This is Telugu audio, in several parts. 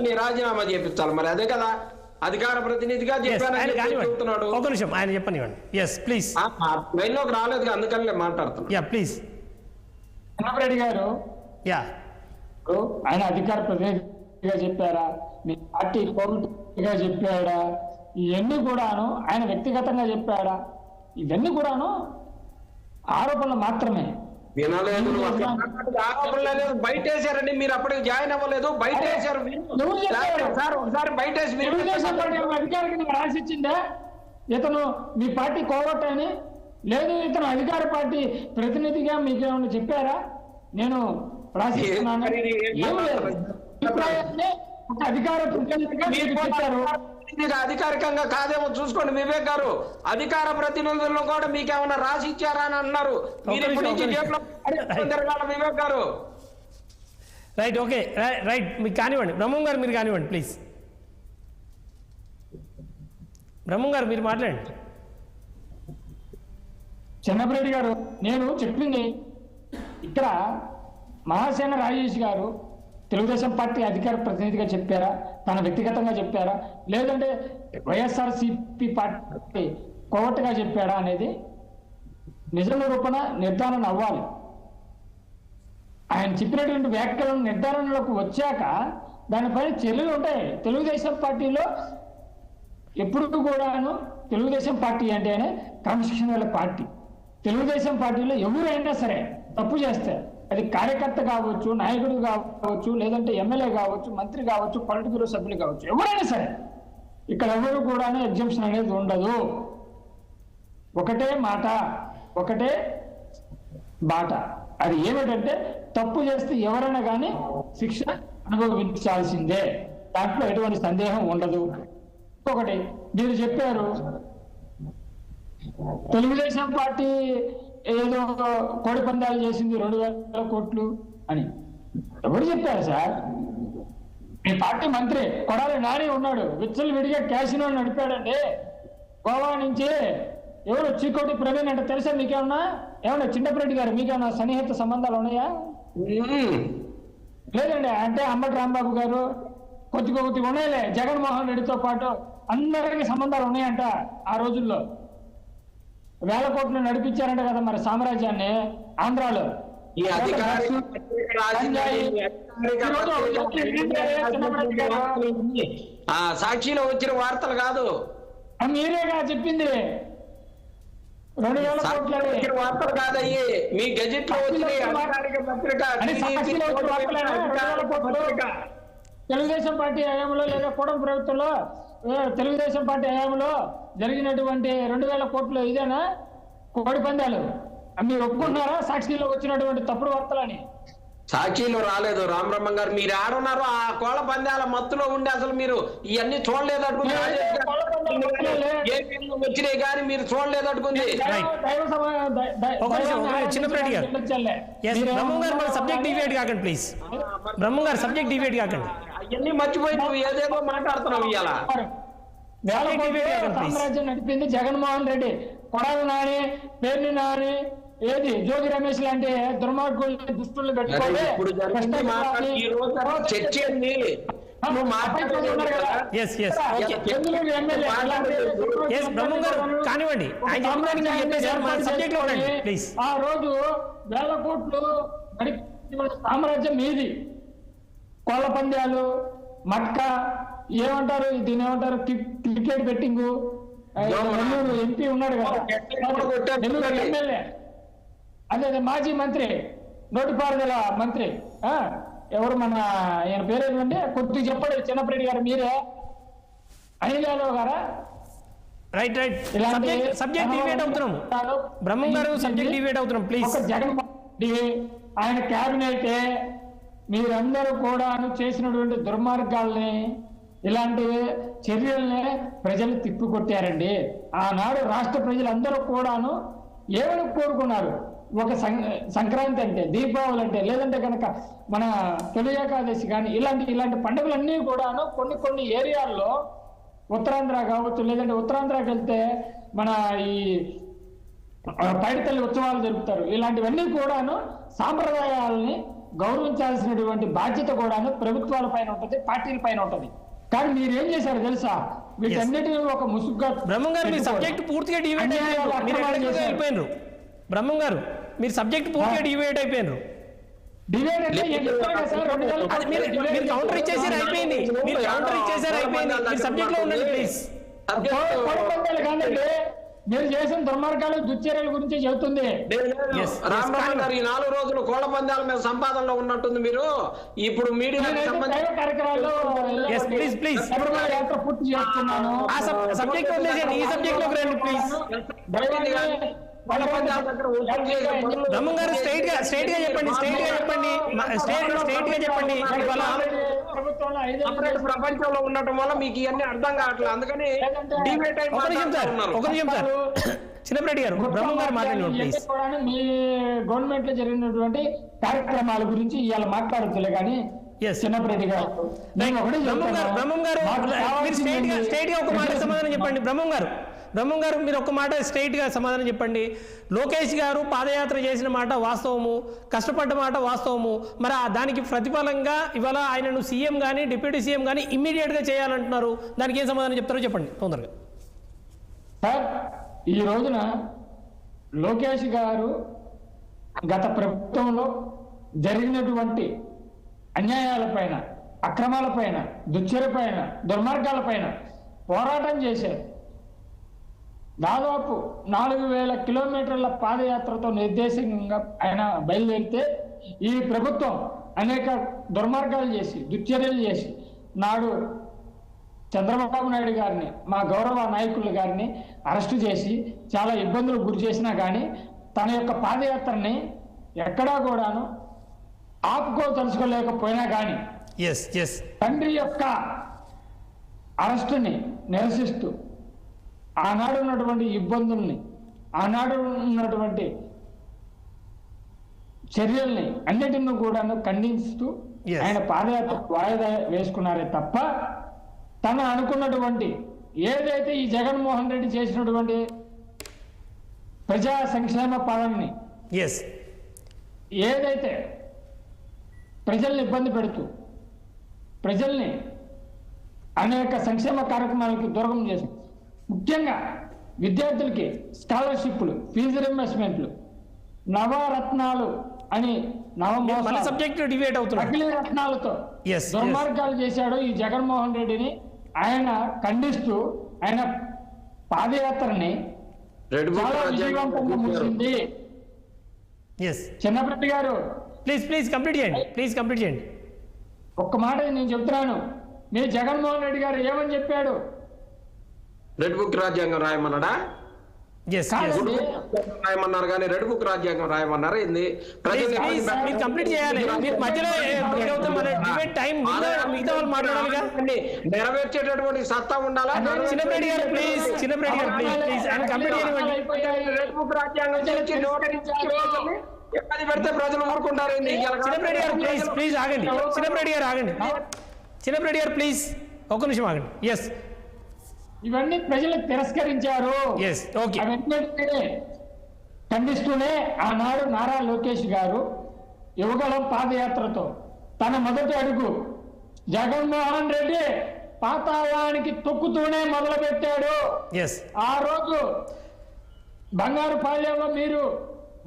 నీ రాజీనామా చేపించాలి మరి, అదే కదా అధికార ప్రతినిధిగా చెప్తున్నాడు. ఒక నిమిషం ఆయన చెప్పనివ్వండి. Yes please. లైన్లోకి రాలేదు అందుకని మాట్లాడుతున్నాను. Yeah please. రెడ్డి గారు, యా ఆయన అధికార ప్రతినిధిగా చెప్పారా, మీ పార్టీ పౌరుడిగా చెప్పాడా, ఇవన్నీ కూడాను ఆయన వ్యక్తిగతంగా చెప్పాడా, ఇవన్నీ కూడాను ఆరోపణలు మాత్రమే. వినలేదు, ఆరోపణలు బయట వేసారండి, మీరు అప్పటికి జాయిన్ అవ్వలేదు, బయట వేసారు సార్. ఒకసారి బయట అధికారికి రాసిచ్చిందే ఇతను మీ పార్టీ కోవట్టని? లేదు, ఇతను అధికార పార్టీ ప్రతినిధిగా మీకు ఏమన్నా చెప్పారా? నేను రాసిస్తున్నాను ఏమి లేదు. అభిప్రాయాన్ని ఒక అధికార ప్రతినిధిగా చెప్పారు. అధికారికంగా కాదేమో చూసుకోండి వివేక్ గారు. అధికార ప్రతినిధులను కూడా మీకేమన్నా రాసి ఇచ్చారా అని అన్నారు. వివేక్ గారు రైట్, ఓకే రైట్, మీకు కానివ్వండి. బ్రహ్మం గారు మీరు కానివ్వండి ప్లీజ్. బ్రహ్మం గారు మీరు మాట్లాడండి. చెన్నపరెడ్డి గారు, నేను చెప్పింది ఇక్కడ మహాసేన రాజేష్ గారు తెలుగుదేశం పార్టీ అధికార ప్రతినిధిగా చెప్పారా, తన వ్యక్తిగతంగా చెప్పారా, లేదంటే వైఎస్ఆర్సీపీ పార్టీ కోవట్టుగా చెప్పాడా అనేది నిజ నిరూపణ నిర్ధారణ అవ్వాలి. ఆయన చెప్పినటువంటి వ్యాఖ్యలను నిర్ధారణలోకి వచ్చాక దానిపైన చర్యలు ఉంటాయి. తెలుగుదేశం పార్టీలో ఎప్పుడు కూడాను తెలుగుదేశం పార్టీ అంటేనే క్రమశిక్షణ పార్టీ. తెలుగుదేశం పార్టీలో ఎవరైనా సరే తప్పు చేస్తారు, అది కార్యకర్త కావచ్చు, నాయకుడు కావచ్చు, లేదంటే ఎమ్మెల్యే కావచ్చు, మంత్రి కావచ్చు, పొలిటికల్ బ్యూరో సభ్యులు కావచ్చు, ఎవరైనా సరే ఇక్కడ ఎవరు కూడా ఎగ్జంప్షన్ అనేది ఉండదు. ఒకటే మాట, ఒకటే బాట. అది ఏమిటంటే తప్పు చేస్తే ఎవరైనా కానీ శిక్ష అనుభవించాల్సిందే, దాంట్లో ఎటువంటి సందేహం ఉండదు. ఒకటి మీరు చెప్పారు తెలుగుదేశం పార్టీ ఏదో కోడి పందాలు చేసింది 2,000 కోట్లు అని. ఎవరు చెప్పారు సార్? మీ పార్టీ మంత్రి కొడాలి నాని ఉన్నాడు, విచ్చలు విడిగా క్యాసినో నడిపాడండి గోవా నుంచి. ఎవరు చీకోటి ప్రవీణ్ అంటే తెలుసా మీకేమన్నా? ఏమన్నా చిన్నపరెడ్డి గారు మీకేమన్నా సన్నిహిత సంబంధాలు ఉన్నాయా? లేదండి. అంటే అంబటి రాంబాబు గారు కొద్ది ఉన్నాయిలే, జగన్మోహన్ రెడ్డితో పాటు అందరికీ సంబంధాలు ఉన్నాయంట. ఆ రోజుల్లో 1,000 కోట్లు నడిపించారంట కదా మరి సామ్రాజ్యాన్ని ఆంధ్రాలో. సాక్షిలో వచ్చిన వార్తలు కాదు, మీరేగా చెప్పింది. 2,000 కోట్ల వార్తలు కాదయ్యి, మీ గెజెట్ లో తెలుగుదేశం పార్టీ హయాంలో లేదా కూటమి ప్రభుత్వంలో తెలుగుదేశం పార్టీ హయాంలో జరిగినటువంటి 2,000 కోట్లు ఇదేనా కోడి పందాలు? మీరు ఒప్పుకుంటున్నారా సాక్షిలో వచ్చినటువంటి తప్పుడు వార్తలని? సాక్షిలో రాలేదు రామబ్రహ్మం గారు, మీరు ఆడున్నారు ఆ కోళ్ళ పందాల మత్తులో ఉండి అసలు మీరు ఇవన్నీ చూడలేదు అట్టుకుంది, వచ్చినాయి కానీ మీరు చూడలేదు అట్టుకుంది. చిన్నపరెడ్డి గారు, బ్రహ్మం గారు మన సబ్జెక్ట్ డివేట్ కాకండి ప్లీజ్. బ్రహ్మం గారు సబ్జెక్ట్ డివేట్ కాకండి, అవన్నీ మర్చిపోయి నువ్వు ఏదేదో మాట్లాడుతున్నావు. ఇవాళ సామ్రాజ్యం నడిపింది జగన్మోహన్ రెడ్డి. కొడాలి నాని, పేర్ని నాని, ఏది జోగి రమేష్ లాంటి దుర్మార్గులు దుస్తులు పెట్టుకోవాలి. కానివ్వండి, ఆ రోజు 1,000 కోట్లు సామ్రాజ్యం మీది. కోళ్ళ పంద్యాలు, మట్కా, ఏమంటారు దీని ఏమంటారు, క్రికెట్ బెట్టింగ్. నెల్లూరు ఎంపీ ఉన్నాడు కదా, నెల్లూరు ఎమ్మెల్యే, అదే మాజీ మంత్రి, నోటిపారుదల మంత్రి, ఎవరు మన ఆయన పేరేంటంటే కొద్దిగా చెప్పండి చిన్నపరెడ్డి గారు, మీరే అనిల్ గారా? రైట్ రైట్, సబ్జెక్ట్ డిబేట్ అవుతున్నాం. బ్రహ్మం గారు సబ్జెక్ట్ డిబేట్ అవుతున్నాం ప్లీజ్. జగన్మోహన్ రెడ్డి ఆయన క్యాబినెట్ మీరందరూ కూడా చేసినటువంటి దుర్మార్గాల్ని, ఇలాంటి చర్యల్ని ప్రజలు తిప్పికొట్టారండి. ఆనాడు రాష్ట్ర ప్రజలందరూ కూడాను ఏమని కోరుకున్నారు? ఒక సంక్రాంతి అంటే, దీపావళి అంటే, లేదంటే కనుక మన తొలి ఏకాదశి కానీ ఇలాంటి పండుగలన్నీ కూడాను కొన్ని ఏరియాల్లో ఉత్తరాంధ్ర కావచ్చు, లేదంటే ఉత్తరాంధ్రకి వెళ్తే మన ఈ పైడితల్లి ఉత్సవాలు జరుపుతారు. ఇలాంటివన్నీ కూడాను సాంప్రదాయాలని గౌరవించాల్సినటువంటి బాధ్యత కూడాను ప్రభుత్వాల పైన ఉంటుంది, పార్టీల పైన ఉంటుంది. కానీ మీరు ఏం చేశారు తెలుసా, వీటన్నిటిని ఒక ముసుగ్గా బ్రహ్మం గారు మీరు సబ్జెక్ట్ పూర్తిగా డివైడ్ అయిపోయినారు. బ్రహ్మం గారు మీరు సబ్జెక్ట్ పూర్తిగా డివైడ్ అయిపోయినారు. డివైడ్ అంటే మీరు కౌంటర్ ఇచ్చేసారు, అయిపోయింది. మీరు కౌంటర్ ఇచ్చేసారు, అయిపోయింది. మీరు సబ్జెక్ట్ లో ఉండండి ప్లీజ్. కాదండి, మీరు చేసిన దుర్మార్గాలు దుశ్చర్యల గురించి చెబుతుంది. రామరావు గారు ఈ 4 రోజులు కోళ్ల పందాల మీద సంపాదనలో ఉన్నట్టుంది. మీరు ఇప్పుడు మీడియా కార్యక్రమాల్లో పూర్తి చేస్తున్నాను. సబ్జెక్ట్ వదిలేసేయండి, ఈ సబ్జెక్ట్ లోకి రండి ప్లీజ్. బ్రహ్మం గారు స్ట్రైట్ గా చెప్పండి, స్ట్రైట్ గా చెప్పండి. ప్రపంచంలో ఉండటం వల్ల మీకు ఇవన్నీ అర్థం కావట్లేదు, అందుకని ఒక నిమిషం సార్ చిన్నప్పరెడ్డి గారు, బ్రహ్మం గారు మాట్లాడండి ప్లీజ్. మీ గవర్నమెంట్ లో జరిగినటువంటి కార్యక్రమాల గురించి ఇవాళ మాట్లాడొచ్చులే కానీ చిన్నప్పరెడ్డి గారు బ్రహ్మం గారు మీరు స్ట్రైట్ గా ఒక మాట సమాధానం చెప్పండి. బ్రహ్మం గారు మీరు ఒక మాట స్ట్రైట్ గా సమాధానం చెప్పండి. లోకేష్ గారు పాదయాత్ర చేసిన మాట వాస్తవము, కష్టపడ్డ మాట వాస్తవము. మరి దానికి ప్రతిఫలంగా ఇవాళ ఆయనను సీఎం కానీ డిప్యూటీ సీఎం కానీ ఇమ్మీడియట్ గా చేయాలంటున్నారు. దానికి ఏం సమాధానం చెప్తారో చెప్పండి తొందరగా. సార్, ఈ రోజున లోకేష్ గారు గత ప్రభుత్వంలో జరిగినటువంటి అన్యాయాలపైన, అక్రమాలపైన, దుశ్చర్యపైన, దుర్మార్గాలపైన పోరాటం చేశారు. దాదాపు 4000 కిలోమీటర్ల పాదయాత్రతో నిర్దేశంగా ఆయన బయలుదేరితే ఈ ప్రభుత్వం అనేక దుర్మార్గాలు చేసి, దుశ్చర్యలు చేసి, నాడు చంద్రబాబు నాయుడు గారిని, మా గౌరవ నాయకులు గారిని అరెస్టు చేసి చాలా ఇబ్బందులు గురి చేసినా కానీ తన యొక్క పాదయాత్రని ఎక్కడా కూడాను ఆపుకోదలుచుకోలేకపోయినా కానీ తండ్రి యొక్క అరెస్టుని నిరసిస్తూ ఆనాడు ఉన్నటువంటి ఇబ్బందుల్ని, ఆనాడు ఉన్నటువంటి చర్యల్ని అన్నిటిని కూడాను ఖండిస్తూ ఆయన పాదయాత్ర వాయిదా వేసుకున్నారే తప్ప తను అనుకున్నటువంటి ఏదైతే ఈ జగన్మోహన్ రెడ్డి చేసినటువంటి ప్రజా సంక్షేమ పదాన్ని ఏదైతే ప్రజల్ని ఇబ్బంది పెడుతూ ప్రజల్ని అనేక సంక్షేమ కార్యక్రమాలకి దూరం చేసి, ముఖ్యంగా విద్యార్థులకి స్కాలర్షిప్లు, ఫీజు రింబర్స్మెంట్లు, నవరత్నాలు అని అఖిల రత్నాలతో దుర్మార్గాలు చేశాడు ఈ జగన్మోహన్ రెడ్డిని ఆయన ఖండిస్తూ ఆయన పాదయాత్రని చాలా విజయవంతంగా ముగిసింది. చిన్నప్పరెడ్డి గారు ప్లీజ్ కంప్లీట్ చేయండి. ఒక్క మాట నేను చెప్తున్నాను, మీ జగన్మోహన్ రెడ్డి గారు ఏమని చెప్పాడు? రెడ్ బుక్ రాజ్యాంగం రాయమన్నాడా? రాయమన్నారు కానీ రెడ్ బుక్ రాజ్యాంగం రాయమన్నారు. ఏంది కంప్లీట్ చేయాలి, నెరవేర్చేటటువంటి సత్తా ఉండాలా? చిన్నప్పరెడ్డి గారు ప్లీజ్ రెడ్ బుక్ రాజ్యాంగం ఇబ్బంది పెడితే ప్రజలు ఊరుకుంటారు. చిన్నప్పరెడ్డి గారు ప్లీజ్ ఆగండి. చిన్నప్పరెడ్డి గారు ప్లీజ్ ఒక నిమిషం ఆగండి. ఇవన్నీ ప్రజలు తిరస్కరించారు. అవన్నీ ఖండిస్తూనే ఆనాడు నారా లోకేష్ గారు యువగళం పాదయాత్రతో తన మొదటి అడుగు జగన్మోహన్ రెడ్డి పాతాళానికి తొక్కుతూనే మొదలు పెట్టాడు. ఆ రోజు బంగారు పాళ్యంలో మీరు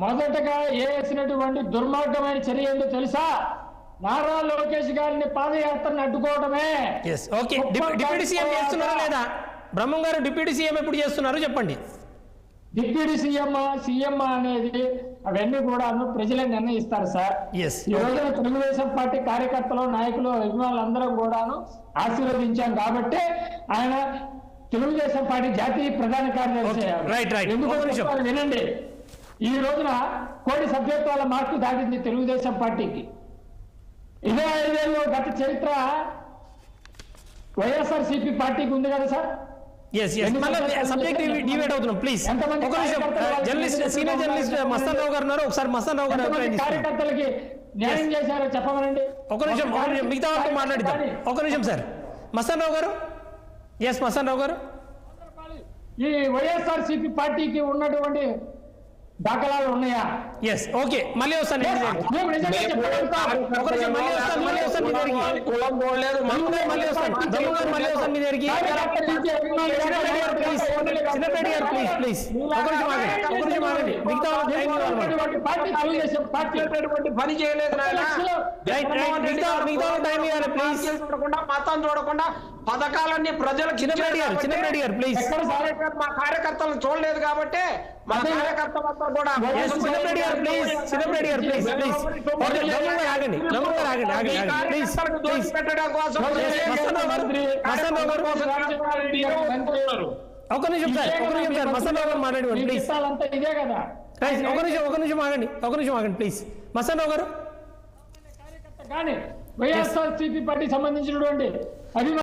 మొదటగా వేసినటువంటి దుర్మార్గమైన చర్య ఏంటో తెలుసా? నారా లోకేష్ గారిని పాదయాత్రను అడ్డుకోవడమే. డిప్యూటీ సీఎం చేస్తున్నారా లేదా? బ్రహ్మం గారు డిప్యూటీ సీఎం ఎప్పుడు చేస్తున్నారు చెప్పండి. డిప్యూటీ సీఎం అనేది అవన్నీ కూడా ప్రజలే నిర్ణయిస్తారు సార్. ఈ రోజున తెలుగుదేశం పార్టీ కార్యకర్తలు, నాయకులు, అభిమానులందరం కూడాను ఆశీర్వదించాం కాబట్టి ఆయన తెలుగుదేశం పార్టీ జాతీయ ప్రధాన కార్యదర్శి అయ్యారు. వినండి, ఈ రోజున కోటి సభ్యత్వాల మార్కు దాటింది తెలుగుదేశం పార్టీకి. 25 ఏళ్ళు గత చరిత్ర వైఎస్ఆర్సీపీ పార్టీకి ఉంది కదా సార్. మస్తాన్ రావు గారు ఉన్నారు, ఒకసారి మస్తాన్ రావు గారు కార్యకర్తలకి న్యాయం చేశారో చెప్పమనండి. ఒక నిమిషం మిగతా వాళ్ళతో మాట్లాడిద్దాం. ఒక నిమిషం సార్. మస్తాన్ రావు గారు ఈ వైఎస్ఆర్సీపీ పార్టీకి ఉన్నటువంటి దాఖలాలు ఉన్నాయా? ఎస్, ఓకే, మళ్ళీ వస్తాను ఇంటి దగ్గరికి. మేము నిజంగా చెప్పగలుగుతాం. ఒక నిమిషం, మళ్ళీ వస్తాను మీ దగ్గరికి. కులం చూడలేదు, బ్రహ్మం గారు మళ్ళీ వస్తాను, బ్రహ్మం గారు మళ్ళీ వస్తాను మీ దగ్గరికి. చిన్నపేట గారు ప్లీజ్ ప్లీజ్ ఒక నిమిషం ఆగండి, మిగతా వాళ్ళకి టైం ఇవ్వాలి. పార్టీ తెలుగుదేశం పార్టీ పని చేయలేదు నాయన. మిగతా వాళ్ళకి టైం ఇవ్వాలి ప్లీజ్. చూడకుండా, మతం చూడకుండా పథకాలన్నీ ప్రజలకు చిన్నపేట గారు ప్లీజ్. మా కార్యకర్తలను చూడలేదు కాబట్టి మా కార్యకర్తలంతా కూడా చిన్నపేట గారు ప్లీజ్ ఆగండి ప్లీజ్ ప్లీజ్. పెట్టడం కోసం ఒక నిమిషం సార్ మసన్ రావు గారు మాట్లాడండి ప్లీజ్. ఇదే కదా. ఒక నిమిషం ఆగండి ప్లీజ్. మసన్ రావు గారు కానీ వైఎస్ఆర్సీపీ పార్టీ సంబంధించినటువంటి